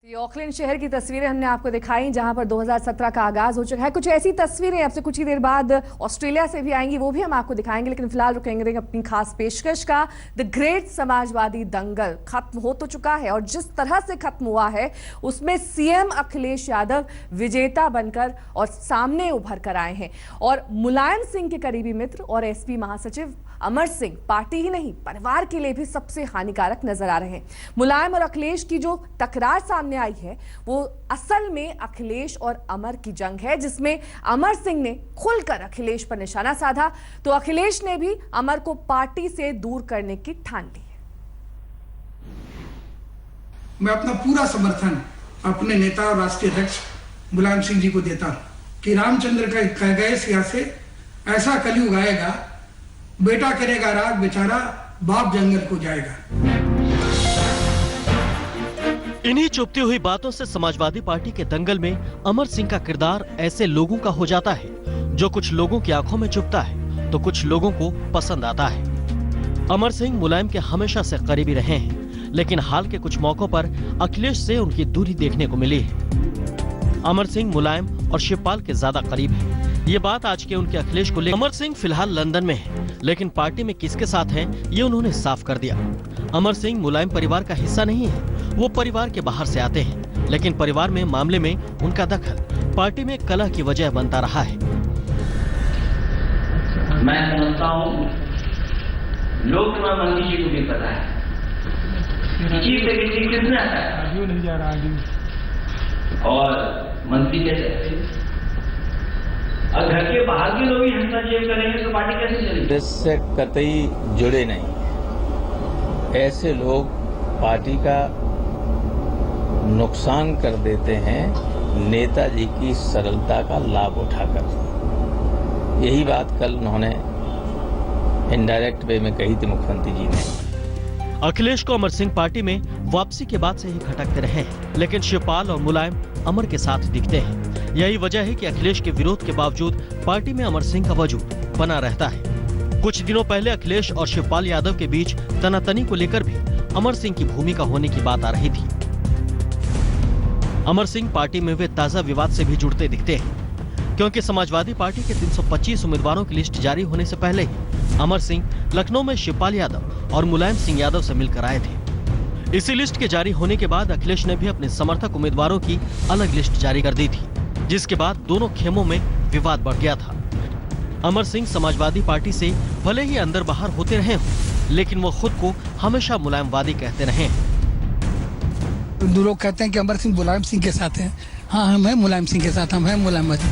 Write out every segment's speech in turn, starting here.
ये ऑकलैंड शहर की तस्वीरें हमने आपको दिखाई जहां पर 2017 का आगाज हो चुका है। कुछ ऐसी तस्वीरें अब से कुछ ही देर बाद ऑस्ट्रेलिया से भी आएंगी, वो भी हम आपको दिखाएंगे, लेकिन फिलहाल रुकेंगे अपनी खास पेशकश का। द ग्रेट समाजवादी दंगल खत्म हो तो चुका है और जिस तरह से खत्म हुआ है उसमें सीएम अखिलेश यादव विजेता बनकर और सामने उभर कर आए हैं और मुलायम सिंह के करीबी मित्र और एसपी महासचिव अमर सिंह पार्टी ही नहीं परिवार के लिए भी सबसे हानिकारक नजर आ रहे हैं। मुलायम और अखिलेश की जो टकरार सामने आई है वो असल में अखिलेश और अमर की जंग है, जिसमें अमर सिंह ने खुलकर अखिलेश पर निशाना साधा तो अखिलेश ने भी अमर को पार्टी से दूर करने की ठान ली है। मैं अपना पूरा समर्थन अपने नेता और राष्ट्रीय अध्यक्ष मुलायम सिंह जी को देता हूं कि रामचंद्र का कह गए सिया से ऐसा कलयुग आएगा, बेटा करेगा राज बेचारा, बाप जंगल को जाएगा। इन्हीं चुपती हुई बातों से समाजवादी पार्टी के दंगल में अमर सिंह का किरदार ऐसे लोगों का हो जाता है जो कुछ लोगों की आंखों में चुभता है तो कुछ लोगों को पसंद आता है। अमर सिंह मुलायम के हमेशा से करीबी रहे हैं, लेकिन हाल के कुछ मौकों पर अखिलेश से उनकी दूरी देखने को मिली है। अमर सिंह मुलायम और शिवपाल के ज्यादा करीब है। ये बात आज के उनके अखिलेश को लेकर। अमर सिंह फिलहाल लंदन में है, लेकिन पार्टी में किसके साथ हैं ये उन्होंने साफ कर दिया। अमर सिंह मुलायम परिवार का हिस्सा नहीं है, वो परिवार के बाहर से आते हैं, लेकिन परिवार में मामले में उनका दखल पार्टी में कलह की वजह बनता रहा है। मैं समझता हूँ लोकसभा मंत्री जी को भी पता है चीफ सेक्रेटरी किसने आता है नहीं जा रहा और मंत्री कैसे और घर के बाहर के लोग ही हस्तक्षेप करेंगे तो पार्टी कैसे चलेगी। इससे कतई जुड़े नहीं, ऐसे लोग पार्टी का नुकसान कर देते हैं नेताजी की सरलता का लाभ उठाकर। यही बात कल उन्होंने इनडायरेक्ट वे में कही थी मुख्यमंत्री जी ने। अखिलेश को अमर सिंह पार्टी में वापसी के बाद से ही खटकते रहे हैं, लेकिन शिवपाल और मुलायम अमर के साथ दिखते हैं। यही वजह है कि अखिलेश के विरोध के बावजूद पार्टी में अमर सिंह का वजूद बना रहता है। कुछ दिनों पहले अखिलेश और शिवपाल यादव के बीच तनातनी को लेकर भी अमर सिंह की भूमिका होने की बात आ रही थी। अमर सिंह पार्टी में वे ताजा विवाद से भी जुड़ते दिखते हैं, क्योंकि समाजवादी पार्टी के 325 उम्मीदवारों की लिस्ट जारी होने से पहले ही अमर सिंह लखनऊ में शिवपाल यादव और मुलायम सिंह यादव से मिलकर आए थे। इसी लिस्ट के जारी होने के बाद अखिलेश ने भी अपने समर्थक उम्मीदवारों की अलग लिस्ट जारी कर दी थी, जिसके बाद दोनों खेमों में विवाद बढ़ गया था। अमर सिंह समाजवादी पार्टी से भले ही अंदर बाहर होते रहे हों, लेकिन वो खुद को हमेशा मुलायमवादी कहते रहे हैं। दो लोग कहते हैं कि अमर सिंह मुलायम सिंह के साथ हैं। हाँ, हम हैं मुलायम सिंह के साथ, हम हैं मुलायमवादी।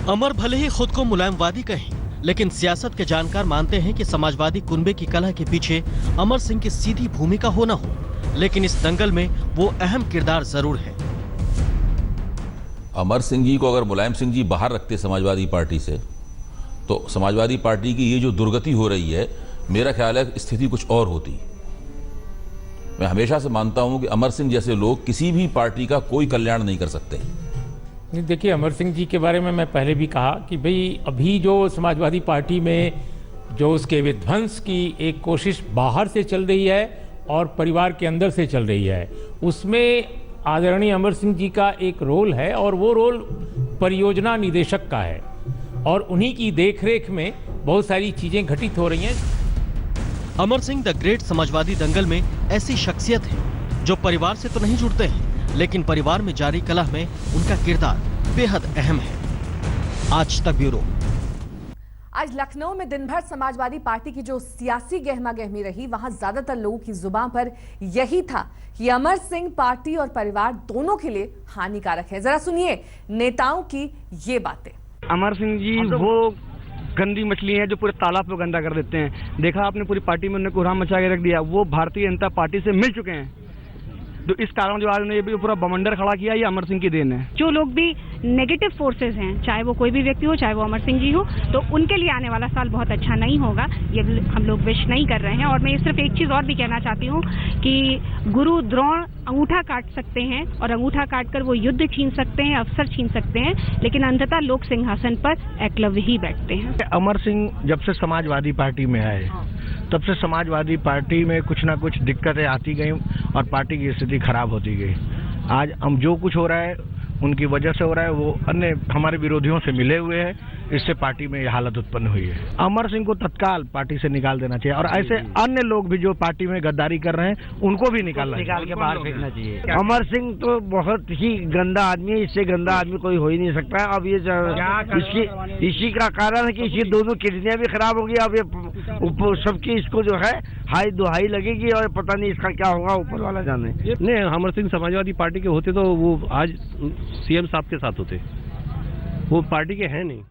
अमर भले ही खुद को मुलायमवादी कहें, लेकिन सियासत के जानकार मानते हैं कि समाजवादी कुनबे की कलह के पीछे अमर सिंह की सीधी भूमिका हो न हो, लेकिन इस दंगल में वो अहम किरदार जरूर है। अमर सिंह जी को अगर मुलायम सिंह जी बाहर रखते समाजवादी पार्टी से, तो समाजवादी पार्टी की ये जो दुर्गति हो रही है, मेरा ख्याल है स्थिति कुछ और होती। मैं हमेशा से मानता हूं कि अमर सिंह जैसे लोग किसी भी पार्टी का कोई कल्याण नहीं कर सकते। देखिए, अमर सिंह जी के बारे में मैं पहले भी कहा कि भाई अभी जो समाजवादी पार्टी में जो उसके विध्वंस की एक कोशिश बाहर से चल रही है और परिवार के अंदर से चल रही है, उसमें आदरणीय अमर सिंह जी का एक रोल है और वो रोल परियोजना निदेशक का है और उन्हीं की देखरेख में बहुत सारी चीजें घटित हो रही हैं। अमर सिंह द ग्रेट समाजवादी दंगल में ऐसी शख्सियत है जो परिवार से तो नहीं जुड़ते हैं, लेकिन परिवार में जारी कलह में उनका किरदार बेहद अहम है। आज तक ब्यूरो। आज लखनऊ में दिन भर समाजवादी पार्टी की जो सियासी गहमा गहमी रही, वहां ज्यादातर लोगों की जुबान पर यही था कि अमर सिंह पार्टी और परिवार दोनों के लिए हानिकारक है। जरा सुनिए नेताओं की ये बातें। अमर सिंह जी वो गंदी मछली है जो पूरे तालाब को गंदा कर देते हैं। देखा आपने पूरी पार्टी में उन्हें कोहराम मचा के रख दिया। वो भारतीय जनता पार्टी से मिल चुके हैं, तो इस कारण जो आज उन्होंने ये भी पूरा बवंडर खड़ा किया, ये अमर सिंह की देन है। जो लोग भी नेगेटिव फोर्सेस हैं, चाहे वो कोई भी व्यक्ति हो, चाहे वो अमर सिंह जी हो, तो उनके लिए आने वाला साल बहुत अच्छा नहीं होगा, ये हम लोग विश नहीं कर रहे हैं। और मैं सिर्फ एक चीज और भी कहना चाहती हूँ कि गुरु द्रोण अंगूठा काट सकते हैं और अंगूठा काट कर वो युद्ध छीन सकते हैं, अवसर छीन सकते हैं, लेकिन अंततः लोक सिंहासन पर एकलव्य ही बैठते हैं। अमर सिंह जब से समाजवादी पार्टी में आए, तब से समाजवादी पार्टी में कुछ ना कुछ दिक्कतें आती गई और पार्टी की स्थिति खराब होती गई। आज हम जो कुछ हो रहा है उनकी वजह से हो रहा है, वो अन्य हमारे विरोधियों से मिले हुए हैं, इससे पार्टी में यह हालत उत्पन्न हुई है। अमर सिंह को तत्काल पार्टी से निकाल देना चाहिए और ऐसे अन्य लोग भी जो पार्टी में गद्दारी कर रहे हैं उनको भी निकाल के बाहर फेंकना चाहिए। अमर सिंह तो बहुत ही गंदा आदमी है, इससे गंदा आदमी कोई हो ही नहीं सकता है। अब ये इसी का कारण है कि इसकी दोनों किडनियां भी खराब होगी। अब ये सबकी इसको जो है हाई दुहाई लगेगी और पता नहीं इसका क्या होगा, ऊपर वाला जाने। नहीं, अमर सिंह समाजवादी पार्टी के होते तो वो आज सीएम साहब के साथ होते, वो पार्टी के हैं नहीं।